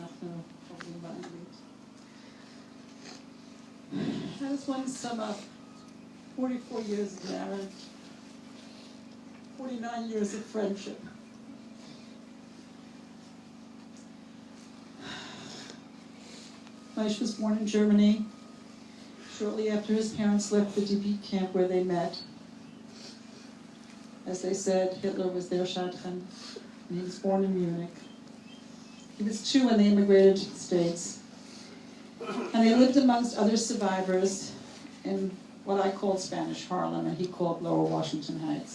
שאנחנו עובדים באנגלית. I just want to sum up 44 years of marriage, 49 years of friendship. Maish was born in Germany shortly after his parents left the DP camp where they met. As they said, Hitler was their Shadchan, and he was born in Munich. He was 2 when they immigrated to the States. And they lived amongst other survivors in what I called Spanish Harlem, and he called Lower Washington Heights.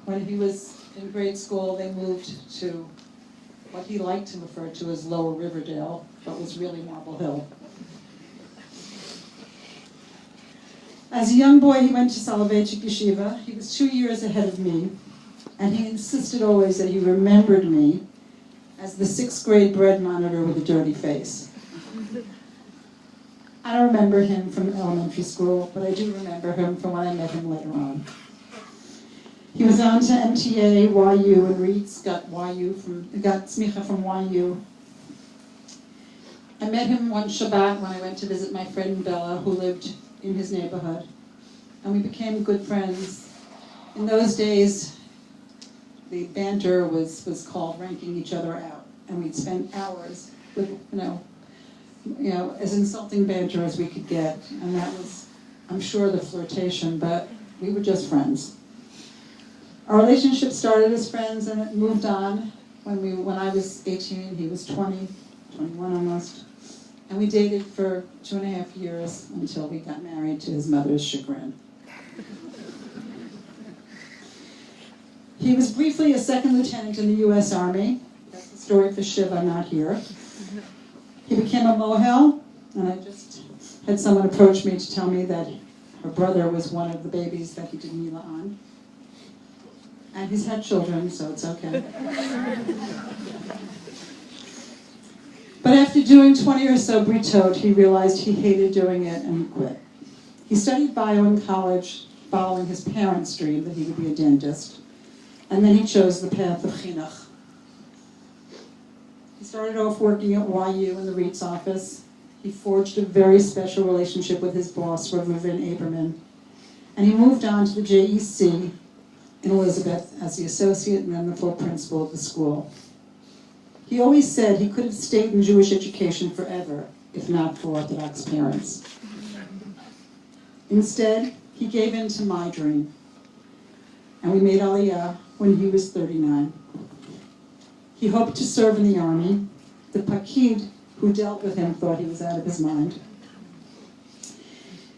When he was in grade school, they moved to what he liked to refer to as Lower Riverdale, but was really Marble Hill. As a young boy, he went to Soloveitchik Yeshiva. He was 2 years ahead of me, and he insisted always that he remembered me as the 6th grade bread monitor with a dirty face. I don't remember him from elementary school, but I do remember him from when I met him later on. He was on to MTA, YU, and Reeds got smicha from YU. I met him one Shabbat when I went to visit my friend Bella, who lived in his neighborhood, and we became good friends. In those days, the banter was called ranking each other out, and we'd spend hours with, as insulting banter as we could get, and that was, I'm sure, the flirtation, but we were just friends. Our relationship started as friends, and it moved on. When I was 18, he was 20, 21 almost, and we dated for 2.5 years until we got married to his mother's chagrin. He was briefly a 2nd lieutenant in the U.S. Army. That's the story for Shiva, not here. He became a mohel, and I just had someone approach me to tell me that her brother was one of the babies that he did Mila on. And he's had children, so it's okay. But after doing 20 or so britot, he realized he hated doing it, and he quit. He studied bio in college, following his parents' dream that he would be a dentist. And then he chose the path of chinuch. He started off working at YU in the REIT's office. He forged a very special relationship with his boss, Rav Reuven Aberman. And he moved on to the JEC in Elizabeth as the associate and then the full principal of the school. He always said he could have stayed in Jewish education forever if not for Orthodox parents. Instead, he gave in to my dream. And we made Aliyah when he was 39. He hoped to serve in the army. The Pakid who dealt with him thought he was out of his mind.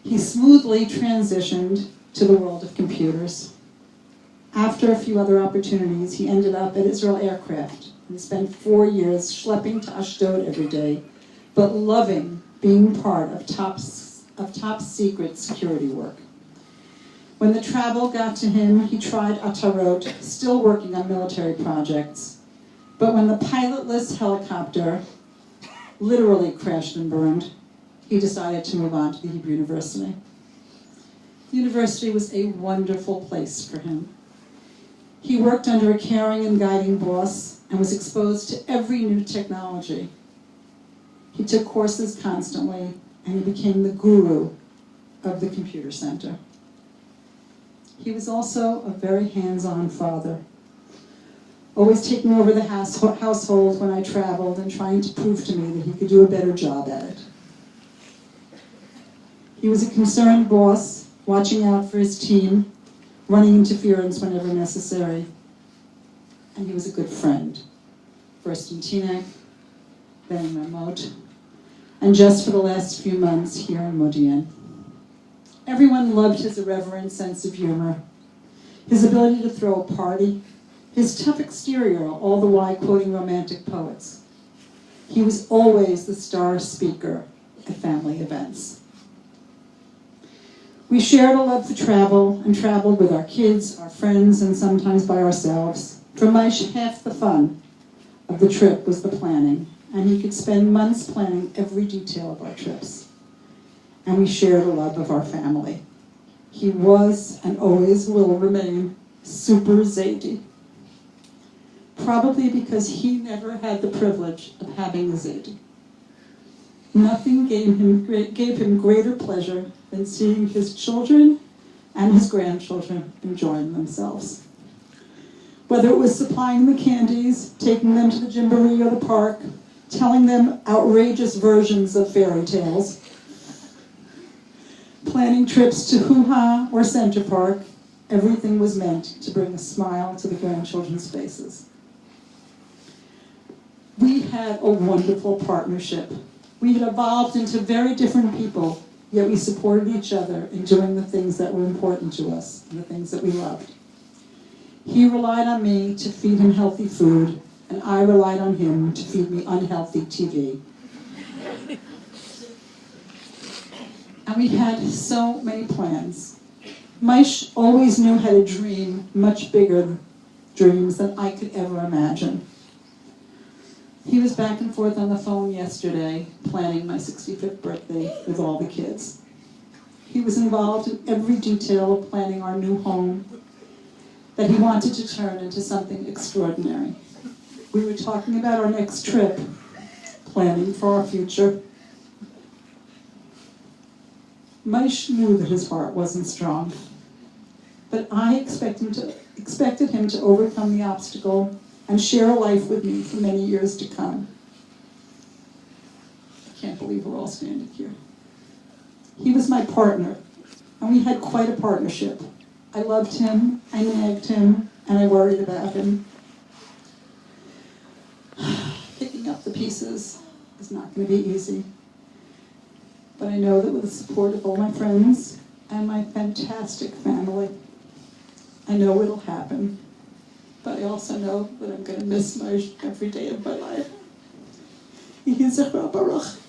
He smoothly transitioned to the world of computers. After a few other opportunities, he ended up at Israel Aircraft and spent 4 years schlepping to Ashdod every day, but loving being part of top secret security work. When the travel got to him, he tried Atarot, still working on military projects. But when the pilotless helicopter literally crashed and burned, he decided to move on to the Hebrew University. The university was a wonderful place for him. He worked under a caring and guiding boss and was exposed to every new technology. He took courses constantly, and he became the guru of the computer center. He was also a very hands-on father, always taking over the household when I traveled and trying to prove to me that he could do a better job at it. He was a concerned boss, watching out for his team, running interference whenever necessary. And he was a good friend, first in Teaneck, then in Ramot, and just for the last few months here in Modi'in. Everyone loved his irreverent sense of humor, his ability to throw a party, his tough exterior, all the while quoting romantic poets. He was always the star speaker at family events. We shared a love for travel and traveled with our kids, our friends, and sometimes by ourselves. For Maish, half the fun of the trip was the planning, and he could spend months planning every detail of our trips. And we shared a love of our family. He was, and always will remain, super Zaidi. probably because he never had the privilege of having a Zid. Nothing gave him greater pleasure than seeing his children and his grandchildren enjoying themselves. Whether it was supplying the candies, taking them to the Gymboree or the park, telling them outrageous versions of fairy tales, planning trips to Hoo-Ha or Center Park, everything was meant to bring a smile to the grandchildren's faces. We had a wonderful partnership. We had evolved into very different people, yet we supported each other in doing the things that were important to us and the things that we loved. He relied on me to feed him healthy food, and I relied on him to feed me unhealthy TV. And we had so many plans. Maish always knew how to dream much bigger dreams than I could ever imagine. He was back and forth on the phone yesterday, planning my 65th birthday with all the kids. He was involved in every detail of planning our new home that he wanted to turn into something extraordinary. We were talking about our next trip, planning for our future. Maish knew that his heart wasn't strong, but I expected him to overcome the obstacle and share a life with me for many years to come. I can't believe we're all standing here. He was my partner, and we had quite a partnership. I loved him, I nagged him, and I worried about him. Picking up the pieces is not going to be easy. But I know that with the support of all my friends and my fantastic family, I know it'll happen. But I also know that I'm going to miss Maish every day of my life. Yehei Zichro Baruch.